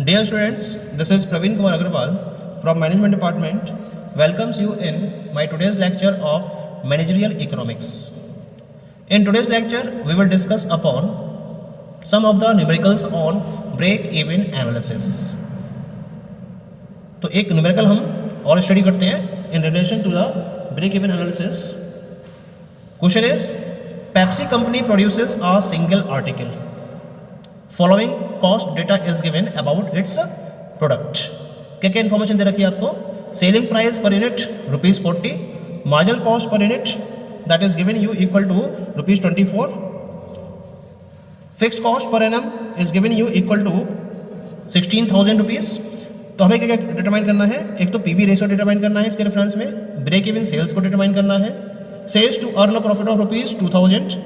Dear students, this is Praveen Kumar Agarwal from Management Department. Welcomes you in my today's lecture of Managerial Economics. In today's lecture, we will discuss upon some of the numericals on break-even analysis. तो एक numerical हम और study करते हैं in relation to the break-even analysis. Question is, Pepsi company produces a single article. Following cost data is given about its product. क्या क्या information दे रखी है आपको? Selling price per unit ₹40, marginal cost per unit that is given you equal to ₹24, fixed cost per annum is given you equal to ₹16,000. तो हमें क्या क्या determine करना है? एक तो पीवी रेशियो डिटरमाइन करना है इसके रेफरेंस में, ब्रेक इवन सेल्स को डिटरमाइन करना है, sales to earn a profit of ₹2,000,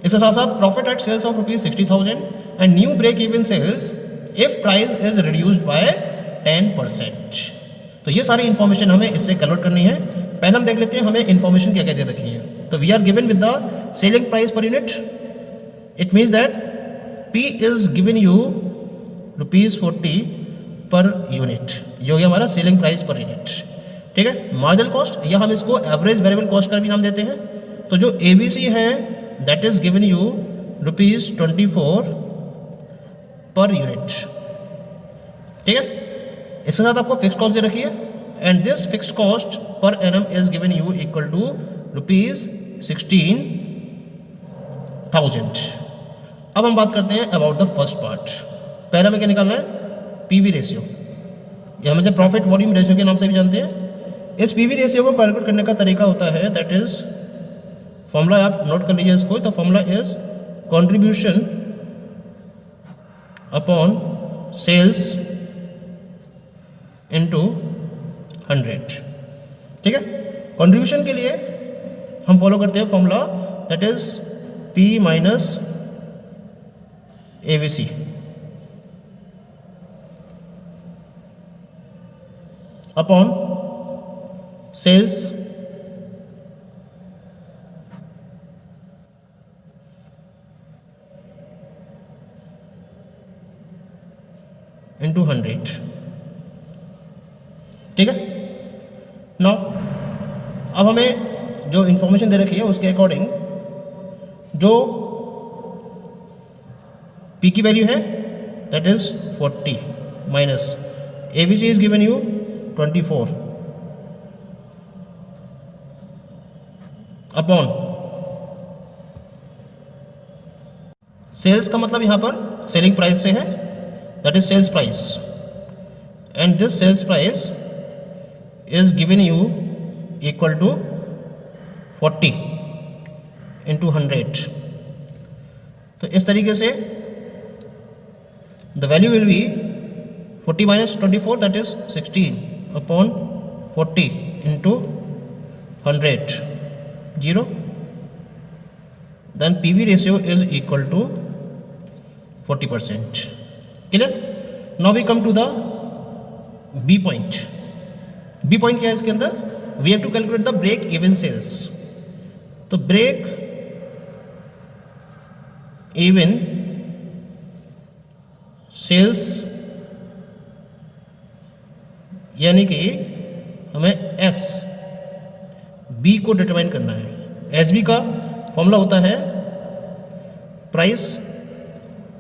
इसके साथ साथ profit at sales of ₹60,000 and new break even sales if price is reduced by 10%. तो ये सारी इन्फॉर्मेशन हमें इससे कन्वर्ट करनी है. पहले हम देख लेते हैं हमें इन्फॉर्मेशन क्या क्या दे रखी है. तो we are given with the selling price per unit. It means that P is given you ₹40 per unit, जो है हमारा सेलिंग प्राइस पर यूनिट. ठीक है. मार्जिनल कॉस्ट या हम इसको एवरेज वेरिएबल कॉस्ट का भी नाम देते हैं. तो जो ABC है that is given you ₹24 per unit. ठीक है. इसके साथ आपको फिक्स कॉस्ट दे रखी है and this fix cost per annum is given you equal to ₹16,000. अब हम बात करते हैं अबाउट द फर्स्ट पार्ट. पहला में क्या निकालना है? पीवी रेशियो, या हम इसे प्रॉफिट वॉल्यूम रेशियो के नाम से भी जानते हैं. इस पीवी रेशियो को कैलकुलेट करने का तरीका होता है दैट इज फॉर्मूला, आप नोट कर लीजिए इसको. तो formula is contribution upon sales into 100. ठीक है. कंट्रीब्यूशन के लिए हम फॉलो करते हैं formula that is P minus ABC upon sales into 100. ठीक है. नाउ अब हमें जो इंफॉर्मेशन दे रखी है उसके अकॉर्डिंग जो P की वैल्यू है that is 40 minus ABC is given you 24 upon sales का मतलब यहां पर सेलिंग प्राइस से है, that is sales price, and this sales price is given you equal to 40 into 100. तो इस तरीके से the value will be 40 minus 24 that is 16 upon 40 into 100 0. Then PV ratio is equal to 40%. Clear? Now we come to the B point. B point क्या है इसके अंदर? We have to calculate the break even sales. तो break even sales यानी कि हमें S B को determine करना है. SB का फॉर्मूला होता है प्राइस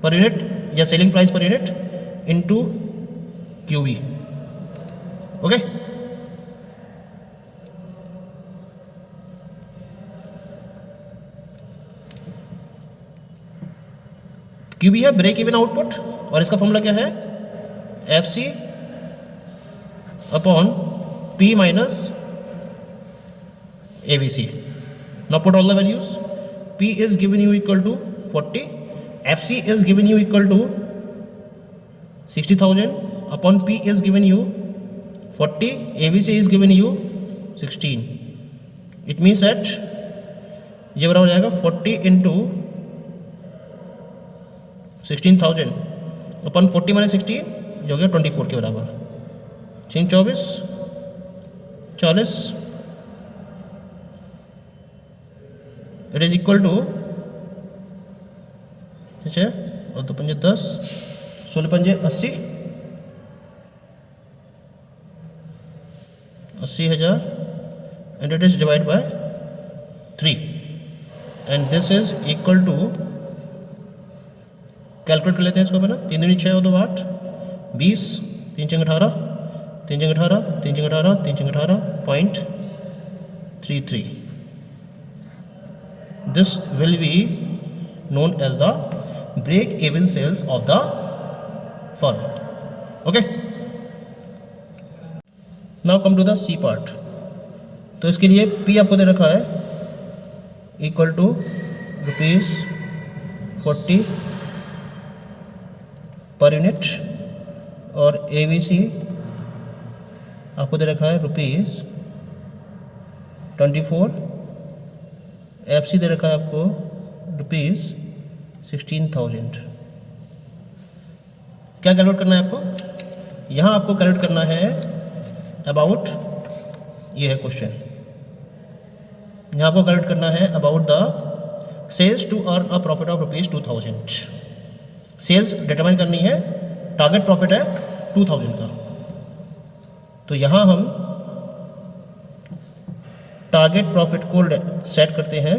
पर यूनिट या selling price per unit into QB. Okay. QB है ब्रेक इवन आउटपुट और इसका फॉर्मूला क्या है? FC upon P minus ABC. Now put all the values. P is given you equal to 40. FC is given you equal to 60,000 upon P is given you 40. ABC is given you 16. It means that ये बराबर हो जाएगा 40 into 16,000 अपन 40 minus 16 जो हो गया 24 के बराबर. 24 40 it is equal to, ठीक है, और 2 पंजे 10, 16 पंजे 80, 80,000 and it is divided by 3 and this is equal to, calculate कर लेते हैं इसको पहले, 3 दूनी 6 और 2 8, 20, 3 चंग 18, 3 चंग 18, 3 चंग 18, 3 चंग 18.33. This will be known as the break-even sales of the firm. Okay. Now come to the C part. तो इसके लिए P आपको दे रखा है इक्वल टू ₹40 पर यूनिट और ABC आपको दे रखा है ₹24, FC दे रखा है आपको ₹16,000. क्या कैलकुलेट करना है आपको? यहाँ आपको कैलकुलेट करना है अबाउट, ये है क्वेश्चन, यहाँ आपको कैलकुलेट करना है about the sales to earn a profit of ₹2,000. Sales determine करनी है, टारगेट प्रॉफिट है 2,000 का. तो यहाँ हम टारगेट प्रॉफिट को सेट करते हैं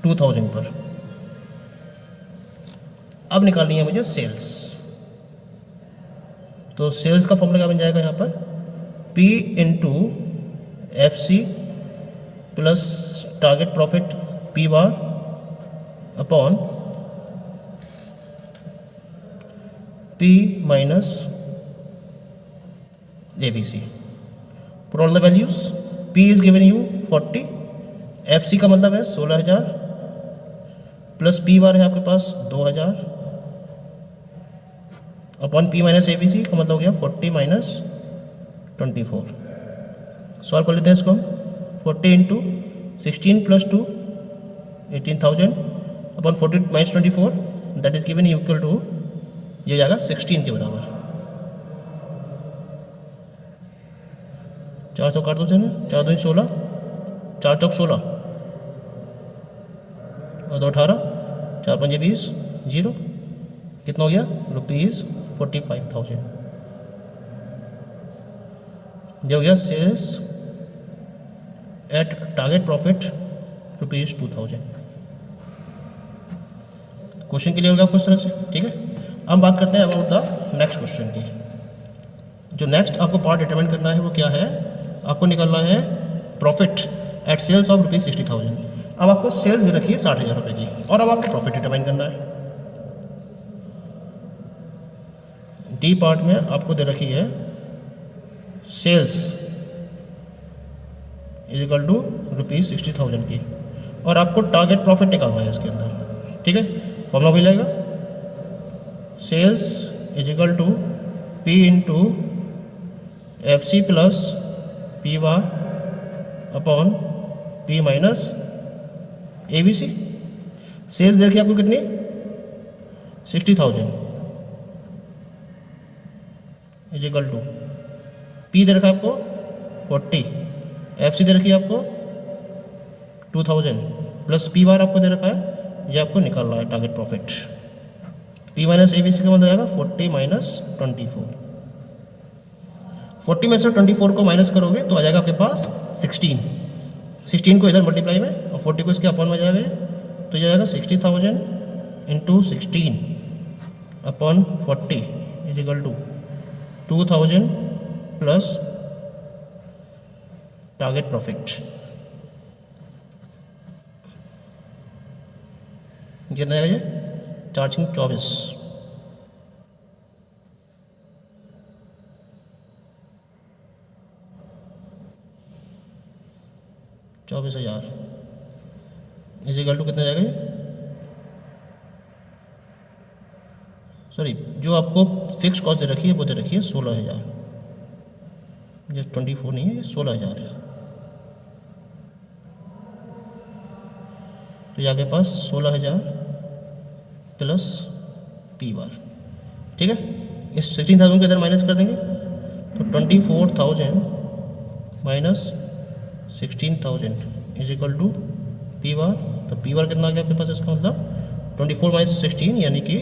2,000 पर. अब निकालनी है मुझे सेल्स. तो सेल्स का फॉर्मूला क्या बन जाएगा यहाँ पर? P into FC plus target profit P bar upon P minus ABC. Put all the values. P is given you 40, FC का मतलब है 16,000 प्लस P बार है आपके पास 2,000 अपॉन P माइनस ABC का मतलब हो गया 40 माइनस 24. सॉल्व कर लेते हैं इसको. 40 into 16 plus 2 18,000 upon 40 minus 24 that is given equal to, ये जाएगा 16 के बराबर. 4 चौक काट दो से ना, 4 2 16, 4 चौक 16 और 2 18, 4 5 20, 0. कितना हो गया? ₹45,000. ये हो गया sales at target profit ₹2,000. Question clear होगा आपको इस तरह से, ठीक है. हम बात करते हैं अबाउट द नेक्स्ट क्वेश्चन की. जो नेक्स्ट आपको पार्ट डिटरमाइन करना है वो क्या है? आपको निकालना है प्रॉफिट एट सेल्स ऑफ ₹60,000. अब आपको सेल्स दे रखी है 60,000 रुपये की और अब आपको प्रॉफिट डिटरमाइन करना है. डी पार्ट में आपको दे रखी है सेल्स इज इक्वल टू ₹60,000 की और आपको टारगेट प्रॉफिट निकालना है इसके अंदर, ठीक है. फॉर्मूला वही लगेगा, sales is equal to P into FC plus P bar upon P minus ABC. Sales देखिए आपको कितनी? 60,000 इज इक्वल टू P दे रखा है आपको 40, FC दे रखी है आपको 2,000 प्लस P बार आपको दे रखा है, ये आपको निकालना है target profit. P minus ABC का मतलब आएगा 40 माइनस 24. 40 में से 24 को माइनस करोगे तो आ जाएगा आपके पास 16. 16 को इधर मल्टीप्लाई में और 40 को इसके अपॉन में जाएगा, तो ये जाएगा 60,000 into 16 upon 40 is equal to 2,000 plus target profit. कितना है ये? 4 24. ₹24,000 इज इक्वल टू कितना जाएगा ये? सॉरी, जो आपको फिक्स कॉस्ट दे रखी है वो दे रखी है 16,000. ये 24 नहीं है, ये 16,000 है. तो यहाँ के पास 16,000 प्लस P बार, ठीक है. इस 16,000 को इधर माइनस कर देंगे तो 24,000 minus 16,000 is equal to P bar. तो P बार कितना आ गया आपके पास? इसका मतलब 24 माइनस 16 यानी कि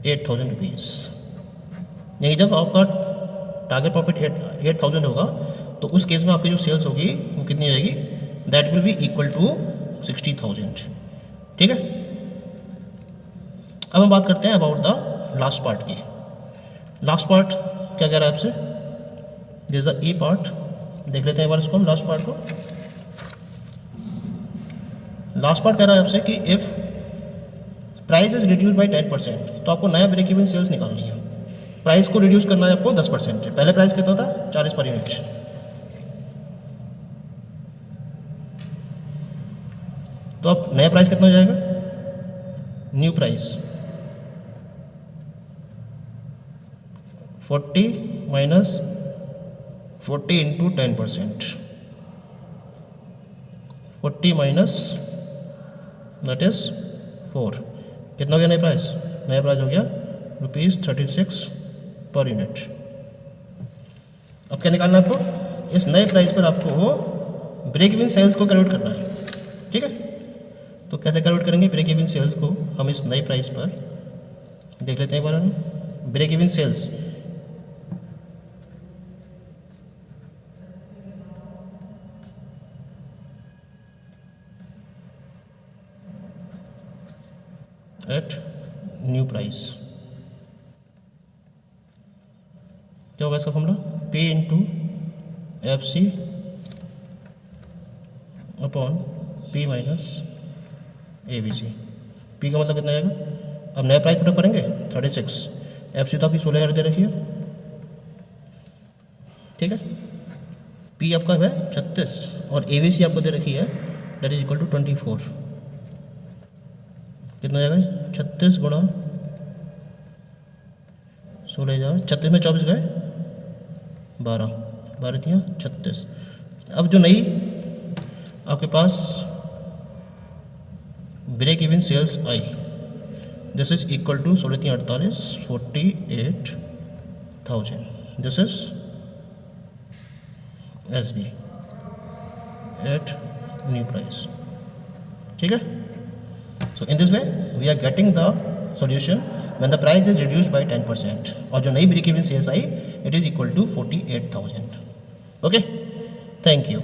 8,000 रुपीज़। यानी जब आपका टारगेट प्रॉफिट 8,000 होगा तो उस केस में आपकी जो सेल्स होगी वो कितनी हो जाएगी, that will be equal to 60,000। ठीक है, अब हम बात करते हैं अबाउट द लास्ट पार्ट की। लास्ट पार्ट क्या कह रहा है आपसे, दिस द ई पार्ट। देख लेते हैं एक बार इसको हम लास्ट पार्ट को। लास्ट पार्ट कह रहा है आपसे कि if price is reduce by 10%, तो आपको नया ब्रेक इवन सेल्स निकालनी है। प्राइस को रिड्यूस करना है आपको 10%। पहले प्राइस कितना था, 40 पर यूनिट। तो अब नया प्राइस कितना हो जाएगा, new price 40 minus 40 into 10%, 40 minus that is 4। कितना हो गया नया प्राइस, नया प्राइस हो गया ₹36 पर यूनिट। अब क्या निकालना है आपको, इस नए प्राइस पर आपको ब्रेक इवन सेल्स को कैलकुलेट करना है। ठीक है, तो कैसे कैलकुलेट करेंगे ब्रेक इवन सेल्स को, हम इस नए प्राइस पर देख लेते हैं एक बार हम। Break even sales at new price, क्या होगा इसका formula, P into FC upon P minus ABC। P का मतलब कितना आएगा, अब नया प्राइस पुटअप करेंगे 36, FC तो आपकी 16,000 दे रखी है। ठीक है, P आपका है 36 और ABC आपको दे रखी है दैट इज इक्वल टू 24। कितना जाएगा, 36 गुणा 16,000, 36 में 24 गए 12, 36। अब जो नई आपके पास ब्रेक इवन सेल्स आई, this is equal to 16,348 48,000। This is SB at new price. ठीक है, so in this way we are getting the solution when the price is reduced by 10% और जो नई ब्रेक इवन सेल्स आई it is equal to 48,000। okay, thank you।